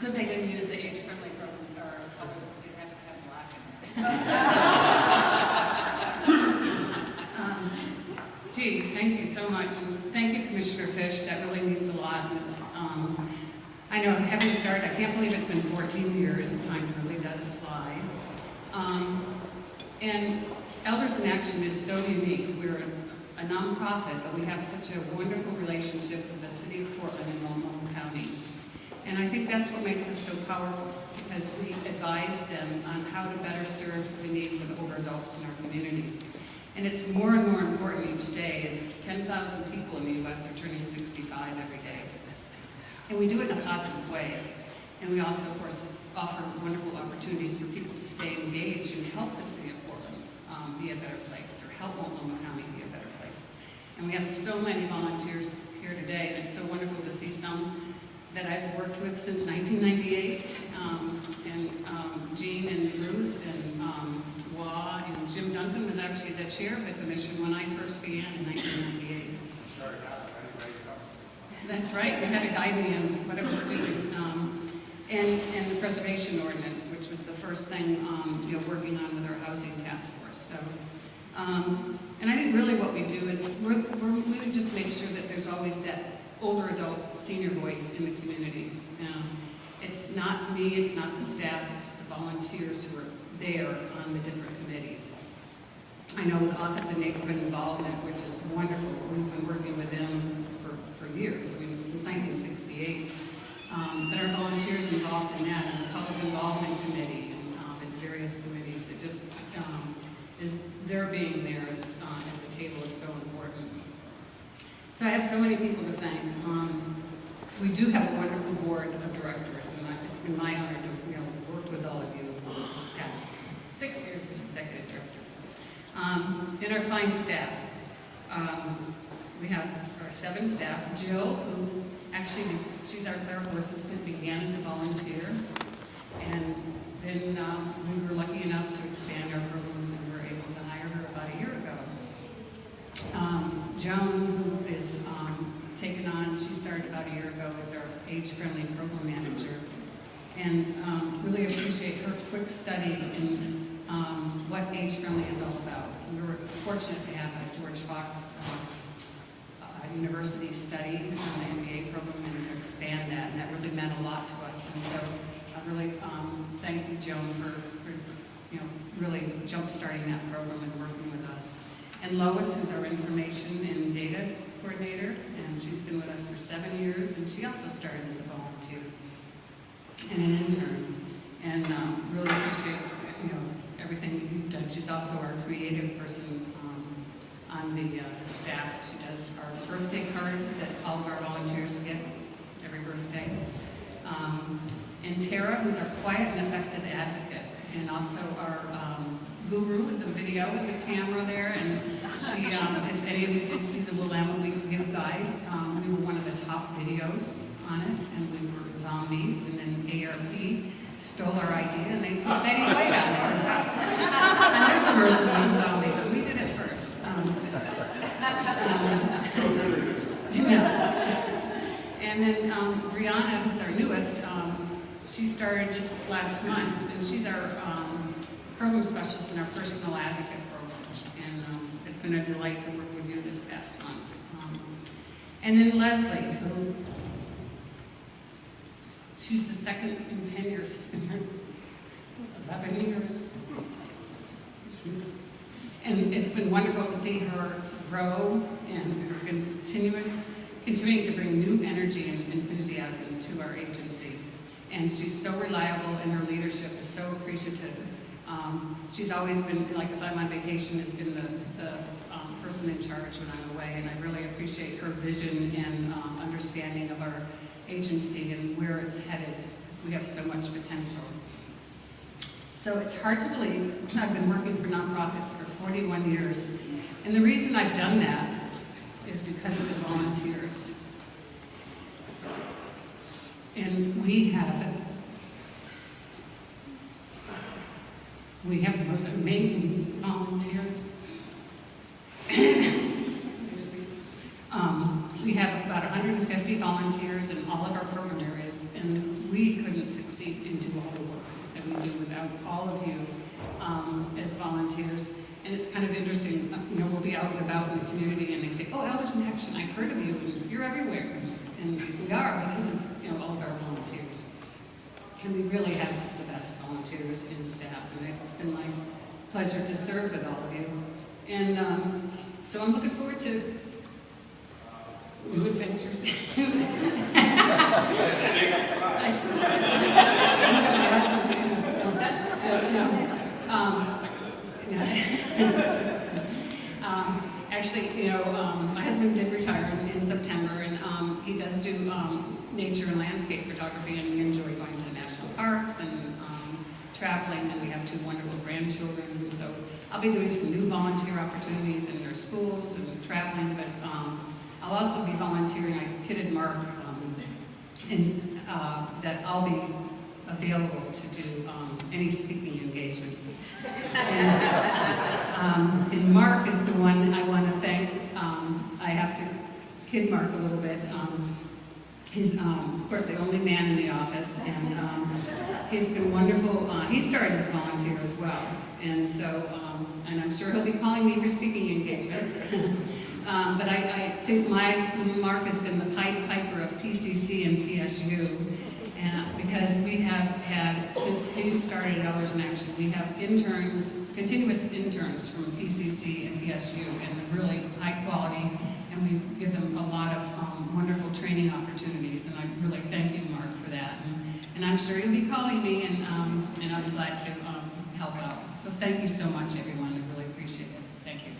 good they didn't use the age-friendly program or colors because they have to have black in there. Gee, thank you so much. And thank you, Commissioner Fish. That really means a lot. And it's, I know, having started, I can't believe it's been 14 years. Time really does fly. And EldersinAction is so unique. We're a nonprofit, but we have such a wonderful relationship with the City of Portland and Multnomah County. And I think that's what makes us so powerful, because we advise them on how to better serve the needs of older adults in our community. And it's more and more important each day, as 10,000 people in the U.S. are turning 65 every day. And we do it in a positive way. And we also, of course, offer wonderful opportunities for people to stay engaged and help the City of Portland be a better place, or help Multnomah County be a better place. And we have so many volunteers here today, and it's so wonderful to see some that I've worked with since 1998, and Jean and Ruth and Wah, and Jim Duncan was actually the chair of the commission when I first began in 1998. That's right, they had to guide me in whatever we're doing. And the preservation ordinance, which was the first thing working on with our housing task force. So, and I think really what we do is we would just make sure that there's always that older adult senior voice in the community. It's not me, it's not the staff, it's the volunteers who are there on the different committees. I know with Office of Neighborhood Involvement, which is wonderful. We've been working with them for years, I mean, since 1968. But our volunteers involved in that, and the Public Involvement Committee, and various committees, it just is their being there is, at the table is so important. So I have so many people to thank. We do have a wonderful board of directors, and it's been my honor to work with all of you this past 6 years as executive director. And our fine staff. We have our 7 staff. Jill, who actually, she's our clerical assistant, began as a volunteer, and then we were lucky enough to expand our programs and were able to hire her about a year ago. Joan, who is taken on, she started about a year ago as our age-friendly program manager, and really appreciate her quick study in what age-friendly is all about. We were fortunate to have a George Fox University study on the MBA program and to expand that, and that really meant a lot to us. And so I really thank you, Joan, for really jump-starting that program and working with us. And Lois, who's our information and data coordinator, and she's been with us for 7 years, and she also started as a volunteer and an intern. And really appreciate everything that you've done. She's also our creative person on the staff. She does our birthday cards that all of our volunteers get every birthday. And Tara, who's our quiet and effective advocate, and also our guru with the video and the camera there. And she, if any of you did see the Willamette Week gift guide, we were one of the top videos on it, and we were zombies, and then ARP stole our idea, and they put Betty White on us. And their commercial was a zombie, but we did it first. And then Brianna, who's our newest, she started just last month, and she's our program specialist in our personal advocate program. And it's been a delight to work with you this past month. And then Leslie, who, she's the second in 10 years. She's been here 11 years. And it's been wonderful to see her grow and her continuing to bring new energy and enthusiasm to our agency. And she's so reliable, and her leadership is so appreciative. She's always been, like if I'm on vacation, has been the person in charge when I'm away, and I really appreciate her vision and understanding of our agency and where it's headed, because we have so much potential. So it's hard to believe I've been working for nonprofits for 41 years. And the reason I've done that is because of the volunteers. And we have the most amazing volunteers. We have about 150 volunteers in all of our program areas, and we couldn't succeed and do all the work that we do without all of you as volunteers. And it's kind of interesting, you know, we'll be out and about in the community and they say, oh, Elders in Action, I've heard of you, and you're everywhere. And we are because of, you know, all of our volunteers. And we really have the best volunteers and staff, and it's been my pleasure to serve with all of you. And so I'm looking forward to new adventures. I suppose. Actually, you know, my husband did retire in September, and he does do nature and landscape photography, and we enjoy going to the national parks and traveling, and we have 2 wonderful grandchildren, and so I'll be doing some new volunteer opportunities in their schools and traveling, but I'll also be volunteering. I kidded Mark that I'll be available to do any speaking engagement. And Mark is the one I want to thank. I have to kid Mark a little bit. He's, of course, the only man in the office, and he's been wonderful. He started as a volunteer as well, and so, and I'm sure he'll be calling me for speaking engagements. But I think Mark has been the Pied Piper of PCC and PSU, because we have had, since he started Elders in Action, we have interns, continuous interns from PCC and PSU, and they're really high quality, and we give them a lot of wonderful training opportunities, and I really thank you, Mark, for that. And I'm sure you'll be calling me, and I'll be glad to help out. So thank you so much, everyone. I really appreciate it. Thank you.